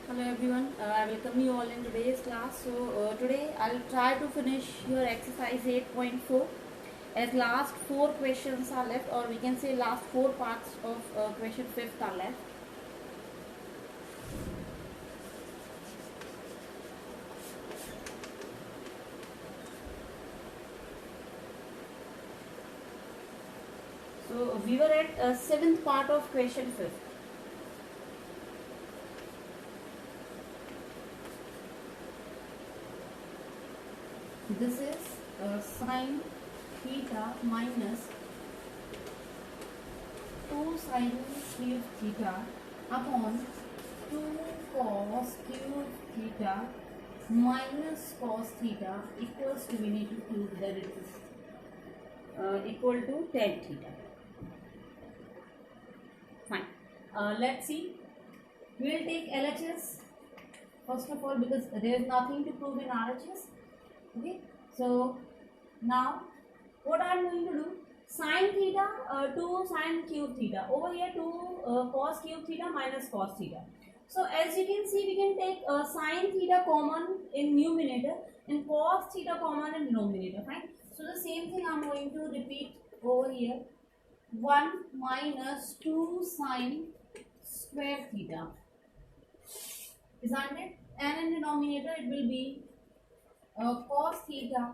Hello everyone, I welcome you all in today's class. Today I'll try to finish your exercise 8.4 as last 4 questions are left, or we can say last 4 parts of question 5th are left. So we were at 7th part of question 5th. This is sine theta minus 2 sine cube theta upon 2 cos cube theta minus cos theta equals to, we need to prove that it is equal to tan theta. Fine. Let's see. We will take LHS first of all because there is nothing to prove in RHS. Okay. So now what I am going to do, sine theta 2 sine cube theta, over here 2 cos cube theta minus cos theta. So as you can see, we can take sine theta common in numerator and cos theta common in denominator. Fine. So the same thing I am going to repeat over here. 1 minus 2 sine square theta, isn't it? And in denominator it will be cos theta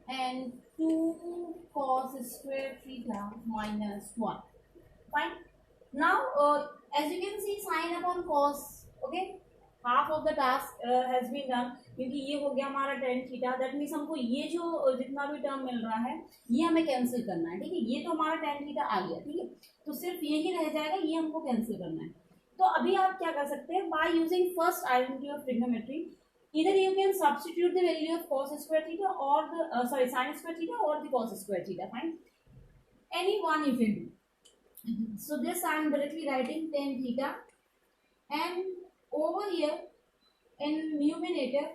and 2 cos square theta minus 1. Fine. Now as you can see, sine upon cos, okay, half of the task has been done, क्योंकि ये हो गया हमारा tan theta. That means हमको ये जो जितना भी टर्म मिल रहा है ये हमें कैंसिल करना है. ठीक है, ये तो हमारा tan थीटा आ गया. ठीक है, तो सिर्फ ये ही रह जाएगा, ये हमको कैंसिल करना है. तो अभी आप क्या कर सकते हैं, by using first identity of trigonometry, either you can substitute the value of cos square theta or the sin square theta or the cos square theta. Fine, any one you can do. So this I am directly writing tan theta, and over here in numerator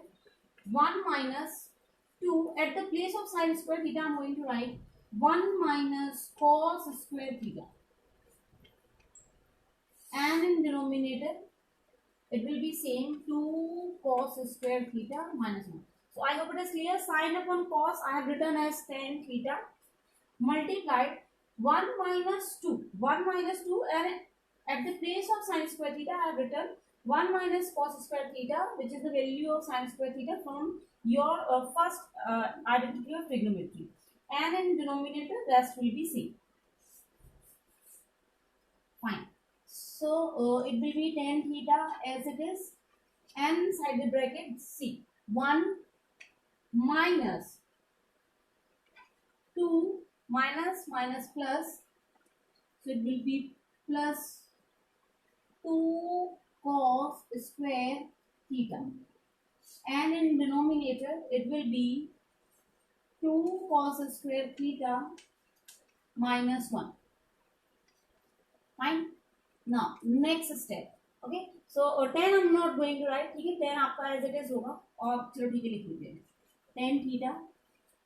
1 minus 2, at the place of sin square theta I am going to write 1 minus cos square theta, and in denominator it will be same 2 cos square theta minus 1. So I hope it is clear. Sine upon cos I have written as tan theta multiplied 1 minus 2, 1 minus 2, and at the place of sin square theta I have written 1 minus cos square theta, which is the value of sin square theta from your first identity of trigonometry, and in denominator rest will be same. Fine. So it will be tan theta as it is, and inside the bracket c 1 minus 2 minus minus plus, so it will be plus 2 cos square theta, and in denominator it will be 2 cos square theta minus 1. Fine. Now next step. Okay, so 10 I'm not going to write. ठीक है, 10 आपका as it is होगा, और चलो ठीक है लिख लीजिए tan थीटा.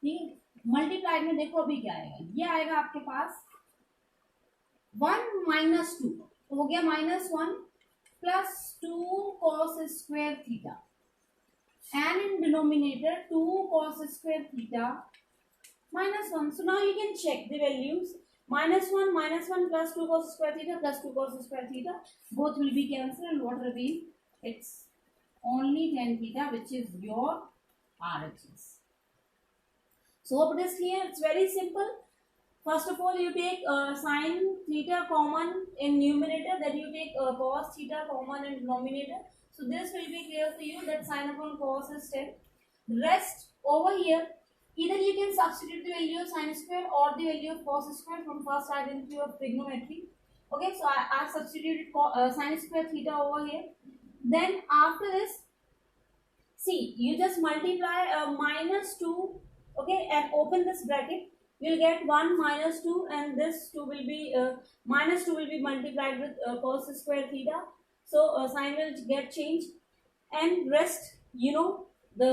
ठीक है, मल्टीप्लाइड में देखो अभी क्या आएगा, ये आएगा आपके पास 1 minus 2 हो गया minus 1 plus 2 cos square theta, and in denominator 2 cos square theta minus 1. So now you can check the values. minus 1 plus 2 cos square theta plus 2 cos square theta, both will be cancelled, and what remain, it's only tan theta, which is your RHS. So hope it is clear. It's very simple. First of all, you take sin theta common in numerator, then you take cos theta common in denominator. So this will be clear to you that sin upon cos is 10. Rest over here, either you can substitute the value of sin square or the value of cos square from first identity of trigonometry. Okay, so I substituted sin square theta over here. Then after this, see, you just multiply minus 2, okay, and open this bracket. We'll get 1 minus 2, and this 2 will be minus 2 will be multiplied with cos square theta. So sign will get changed, and rest, you know, the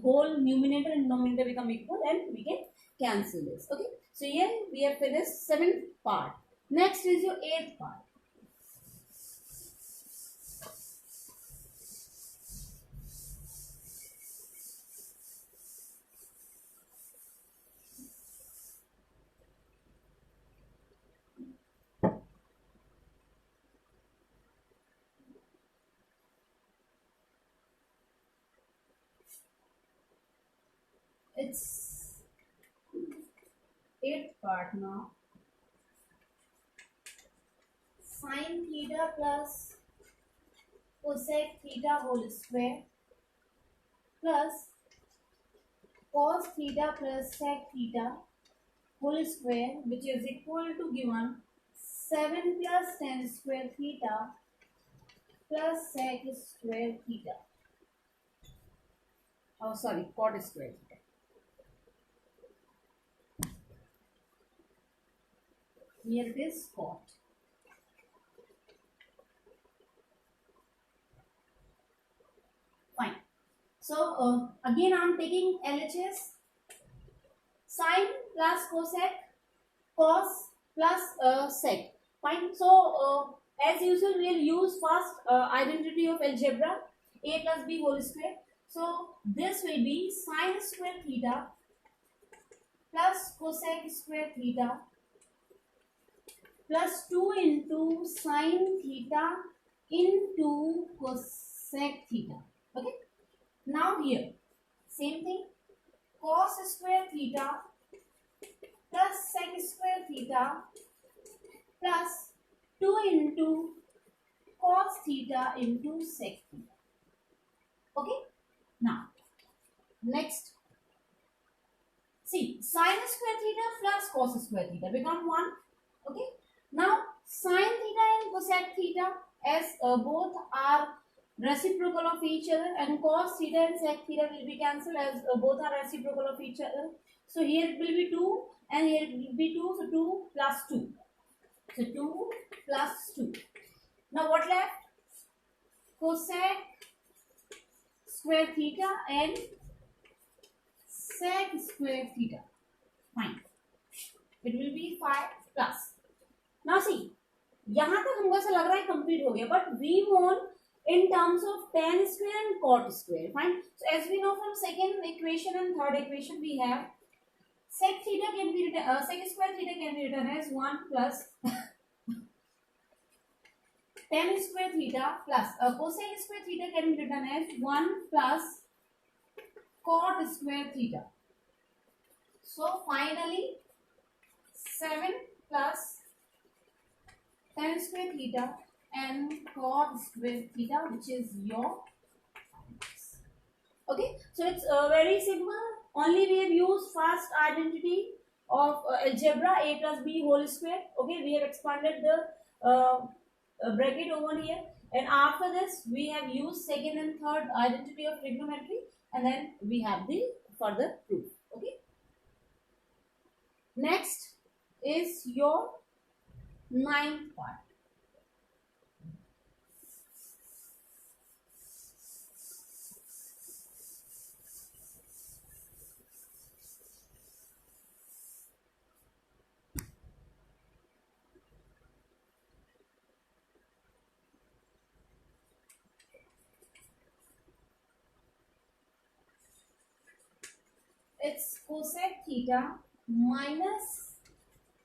whole numerator and denominator become equal, and we can cancel this. Okay, so here we have finished 7th part. Next is your 8th part. It's eighth part now. Sin theta plus cosec theta whole square plus cos theta plus sec theta whole square, which is equal to given 7 plus tan square theta plus sec square theta. Oh, sorry, cot square theta. Here it is cot. Fine. So again I'm taking LHS. Sin plus cosec, cos plus sec. Fine. So as usual we'll use first identity of algebra, a plus b whole square. So this will be sin square theta plus cosec square theta plus 2 into sin theta into cosec theta. Okay. Now here same thing, cos square theta plus sec square theta plus 2 into cos theta into sec theta. Okay. Now next, see, sin square theta plus cos square theta become 1. Okay. Now sin theta and cosec theta, as both are reciprocal of each other, and cos theta and sec theta will be cancelled as both are reciprocal of each other. So here it will be 2 and here it will be 2. So 2 plus 2. So 2 plus 2. Now what left? Cosec square theta and sec square theta. Fine. It will be 5 plus. Now see, यहाँ तक हमको ऐसा लग रहा है complete हो गया, but we want in terms of tan square and cot square. Fine. So as we know from second equation and third equation, we have sec theta can be written, sec square theta can be written as 1 plus tan square theta plus cosec square theta can be written as 1 plus cot square theta. So finally 7 plus tan square theta and cot square theta, which is your, okay. So it's very simple. Only we have used first identity of algebra, a plus b whole square. Okay, we have expanded the bracket over here, and after this we have used second and third identity of trigonometry, and then we have the further proof. Okay. Next is your ninth part. It's cosec theta minus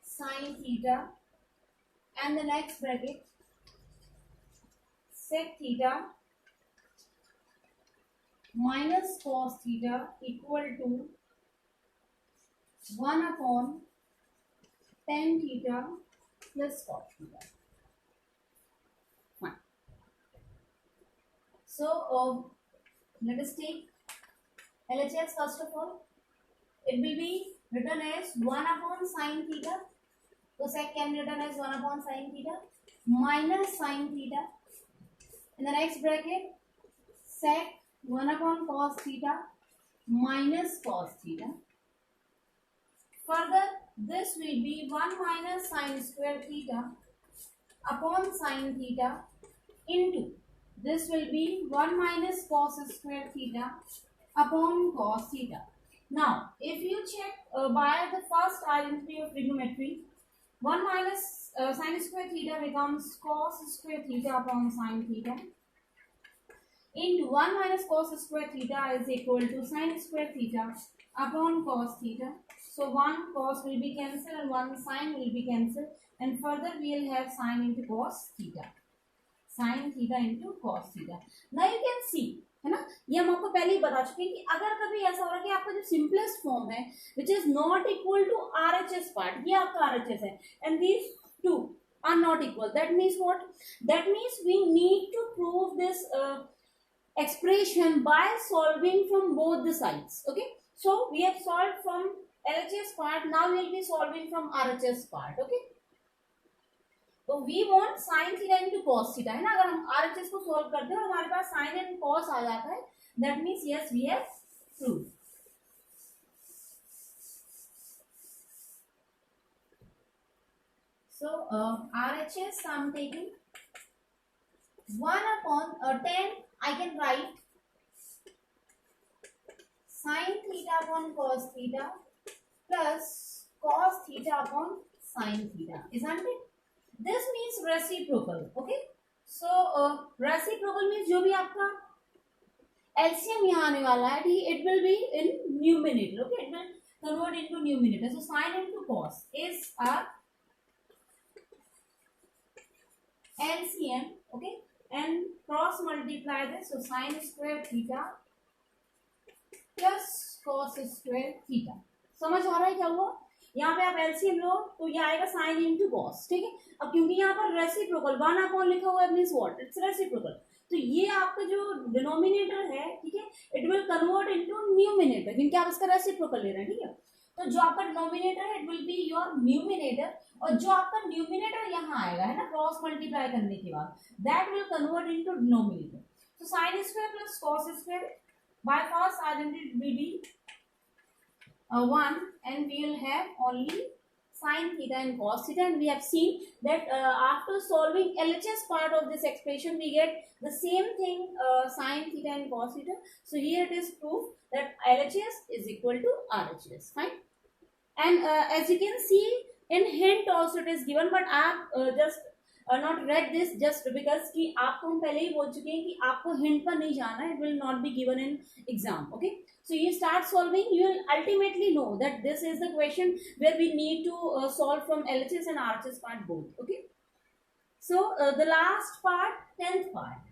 sin theta, and the next bracket sec theta minus cos theta equal to 1 upon tan theta plus cot theta. Fine. So let us take LHS first of all. It will be written as 1 upon sin theta. Cosec can be written as 1 upon sin theta minus sin theta. In the next bracket, sec 1 upon cos theta minus cos theta. Further, this will be 1 minus sin square theta upon sin theta into, this will be 1 minus cos square theta upon cos theta. Now, if you check by the first identity of trigonometry, 1 minus sin square theta becomes cos square theta upon sin theta into 1 minus cos square theta is equal to sin square theta upon cos theta. So 1 cos will be cancelled and 1 sin will be cancelled, and further we will have sin into cos theta. Sin theta into cos theta. Now you can see है ना, ये हम आपको पहले ही बता चुके हैं कि अगर कभी ऐसा हो रहा है कि आपका जो सिंपलेस्ट फॉर्म है which is not equal to RHS part, ये आपका आरएचएस है and these two are not equal, that means what, that means we need to prove this expression by solving from both the sides. Okay, so we have solved from LHS part, now we will be solving from RHS part. Okay, तो we want sin theta into cos theta, है ना, अगर हम RHS को solve करते हैं और हमारे पास sin and cos आ जाता है, that means yes we have proved. So RHS I'm taking 1 upon 10, I can write sin theta upon cos theta plus cos theta upon sin theta, isn't it? This means reciprocal. Okay, so reciprocal means जो भी आपका LCM यहाँ आने वाला है, it will be in numerator. Okay, it will convert into numerator. So sin into cos is our LCM. Okay, and cross multiply this, so sin square theta plus cos square theta. समझ आ रहा है क्या हुआ? यहाँ पे आप LCM लो तो ये आएगा साइन इंटू कॉस, ठीक है। अब क्योंकि यहाँ पर रेसिप्रोकल 1 अपॉन लिखा हुआ है मींस व्हाट, इट्स रेसिप्रोकल, तो ये आपका जो डिनोमिनेटर है, ठीक है, it will convert into numerator क्योंकि आप इसका रेसिप्रोकल ले रहे हैं, ठीक है। तो जो आपका डिनोमिनेटर है it will be your numerator, और जो आपका न्यूमिनेटर यहाँ आएगा, है ना, क्रॉस मल्टीप्लाई करने के बाद, that will convert into denominator. तो sine square plus cos square by first identity will be 1 and we will have only sin theta and cos theta, and we have seen that after solving LHS part of this expression we get the same thing, sin theta and cos theta. So here it is proof that LHS is equal to RHS, fine. And as you can see in hint also it is given, but I have just not read this just because कि आपको हम पहले ही बोल चुके हैं कि आपको hint पर नहीं जाना है, it will not be given in exam. Okay, so you start solving, you will ultimately know that this is the question where we need to solve from LHS and RHS part both. Okay, so the last part, 10th part.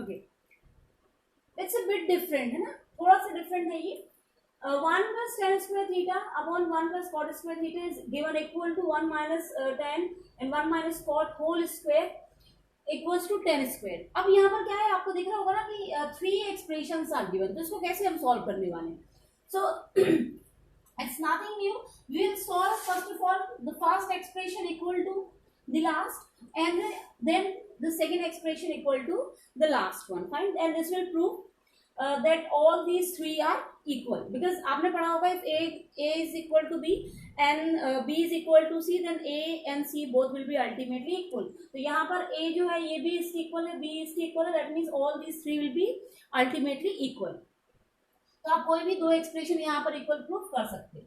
Okay, it's a bit different, है ना, थोड़ा सा different है ये। 1 plus tan square theta upon 1 plus cot square theta is given equal to 1 minus tan and 1 minus cot whole square equals to tan square। अब यहाँ पर क्या है, आपको दिख रहा होगा ना कि 3 expressions are given, तो इसको कैसे हम solve करने वाले हैं। So it's nothing new, we will solve first of all the first expression equal to the last, and then the second expression equal to the last one, fine, and this will prove that all these three are equal, because आपने पढ़ा होगा if a is equal to b and b is equal to c, then a and c both will be ultimately equal। तो यहाँ पर a जो है ये भी इसके equal है, b इसके equal है, that means all these three will be ultimately equal। तो आप कोई भी दो एक्सप्रेशन यहाँ पर इक्वल प्रूफ कर सकते हैं।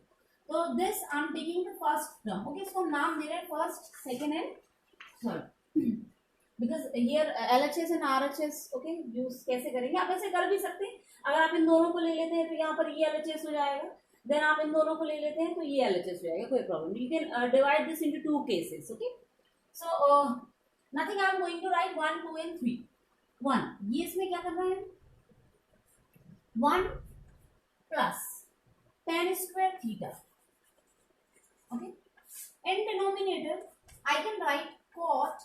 तो this I am taking the first term, okay, इसको नाम दे रहे हैं first, second and third, because here LHS and RHS, okay, use कैसे करेंगे, आप ऐसे कर भी सकते हैं। अगर आप इन दोनों को ले लेते हैं तो यहाँ पर ये एलएचएस हो जाएगा, देन आप इन दोनों को ले लेते हैं तो ये एलएचएस हो जाएगा, कोई problem, you can divide this into 2 cases. Okay, so nothing, I am going to write 1 2 and 3। 1, ये इसमें क्या करना है, 1 plus tan square theta, okay, and denominator I can write cot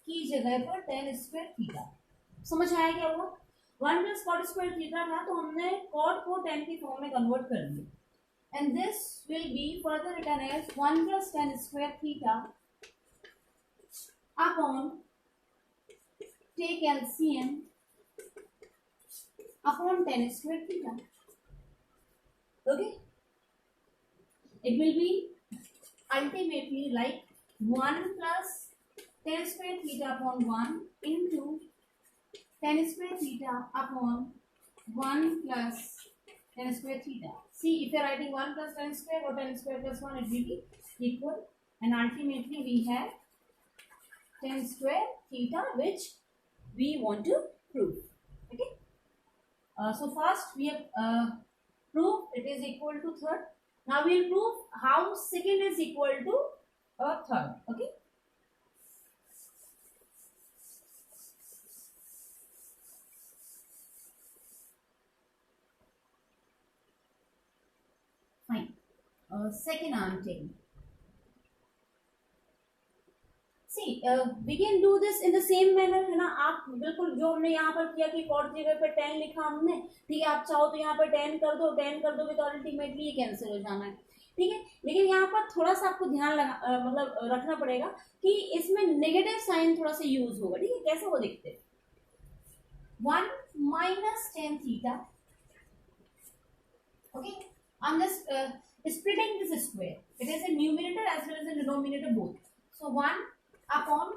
की जगह पर tan square theta। समझ आया क्या हुआ, 1 plus cot square theta था तो हमने cot को tan की फॉर्म में कन्वर्ट कर दिया, and this will be further written as 1 plus tan square theta upon take LCM upon tan square theta. Okay, it will be ultimately like 1 plus tan square theta upon 1 into tan square theta upon 1 plus tan square theta. See, if you are writing 1 plus tan square or tan square plus 1, it will be equal, and ultimately we have tan square theta which we want to prove. Okay, so first we have proved it is equal to third. Now we will prove how second is equal to third. Okay, fine. Second I am taking. See, we can do this in the same manner, है ना. आप बिल्कुल जो हमने यहाँ पर किया कि कॉट जगह पे 10 लिखा हमने, ठीक है. आप चाहो तो यहाँ पर 10 कर दो, 10 कर दोगे तो अल्टीमेटली ये कैंसिल हो जाना है, ठीक है. लेकिन यहाँ पर थोड़ा सा आपको ध्यान लगा मतलब रखना पड़ेगा कि इसमें नेगेटिव साइन थोड़ा सा यूज होगा, ठीक है. कैसे वो देखते हैं. 1 minus tan theta. Okay, I'm just splitting this square. It is a numerator as well as a denominator both. So 1 upon,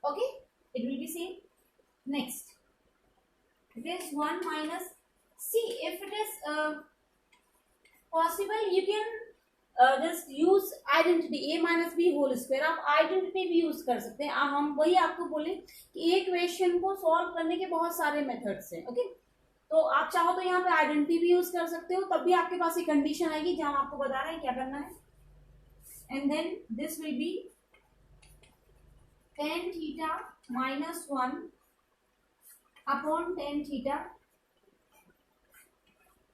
okay, it will be same. Next, it is 1 minus. See, if it is possible, you can just use identity a minus b whole square. आप identity भी use कर सकते हैं. हम वही आपको बोले कि एक क्वेश्चन को सॉल्व करने के बहुत सारे मेथड्स हैं. ओके, तो आप चाहो तो यहाँ पे आइडेंटिटी भी यूज कर सकते हो, तब भी आपके पास एक कंडीशन आएगी जहां आपको बता रहे हैं क्या करना है. And then this will be tan theta minus 1 upon tan theta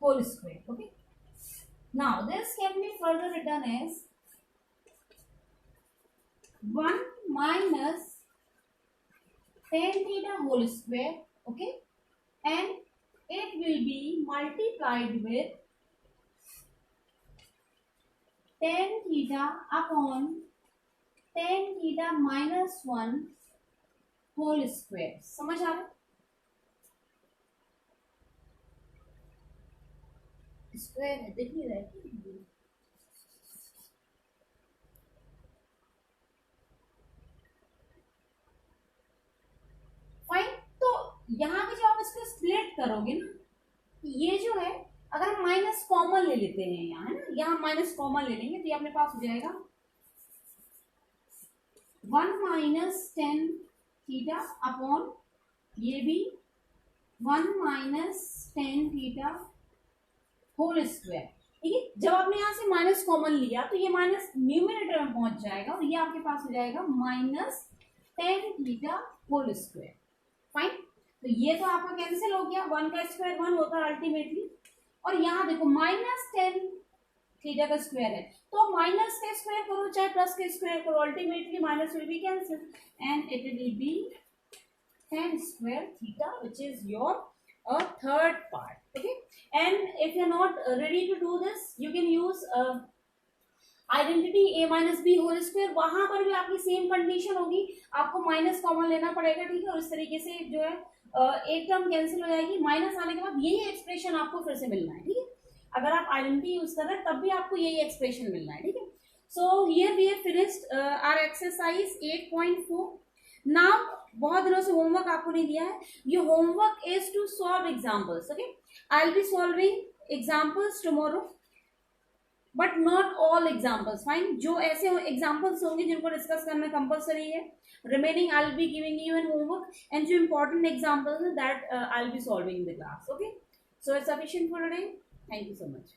whole square. Okay, now this can be further written as 1 minus tan theta whole square. Okay, and it will be multiplied with tan theta upon tan theta minus 1 whole square. समझ आ रहा है. Square है, देख नहीं रहे. Fine. तो यहाँ पे जो आप इसको स्प्लिट करोगे ना, ये जो है अगर हम माइनस कॉमन ले लेते हैं यहाँ, है ना, यहाँ माइनस कॉमन ले लेंगे तो ये अपने पास हो जाएगा 1 माइनस tan थीटा अपॉन ये भी 1 minus tan theta whole square. ठीक है, जब आपने यहाँ से माइनस कॉमन लिया तो ये माइनस न्यूमिनेटर में पहुंच जाएगा और ये आपके पास हो जाएगा minus tan theta whole square. Fine. तो ये तो आपका कैंसिल हो गया, 1 का स्क्वायर 1 होता है अल्टीमेटली. और यहाँ देखो माइनस tan थीटा का स्क्वायर है, तो माइनस का स्क्वायर करो चाहे प्लस का स्क्वायर करो, ultimately minus will be cancel and it will be tan square theta, which is your third part. Okay, and if you're not ready to do this, you can use identity a minus b whole square. वहां पर भी आपकी same condition होगी, आपको minus common लेना पड़ेगा. ठीक है, और इस तरीके से जो है एक टर्म कैंसिल हो जाएगी. माइनस आने के बाद यही एक्सप्रेशन आपको फिर से मिलना है. ठीक है, अगर आप आइडेंटिटी यूज कर रहे हैं तब भी आपको यही एक्सप्रेशन मिलना है. ठीक है, so here we have finished our exercise 8.4. Now बहुत दिनों से होमवर्क आपको नहीं दिया है. ये homework is to solve examples. Okay, I will be solving examples tomorrow, but not all examples. Fine. जो ऐसे एग्जाम्पल्स होंगे जिनको डिस्कस करना कंपल्सरी है, remaining I will be giving you an homework, and जो important examples that I will be solving in the class. Okay, so it's sufficient for today. Thank you so much.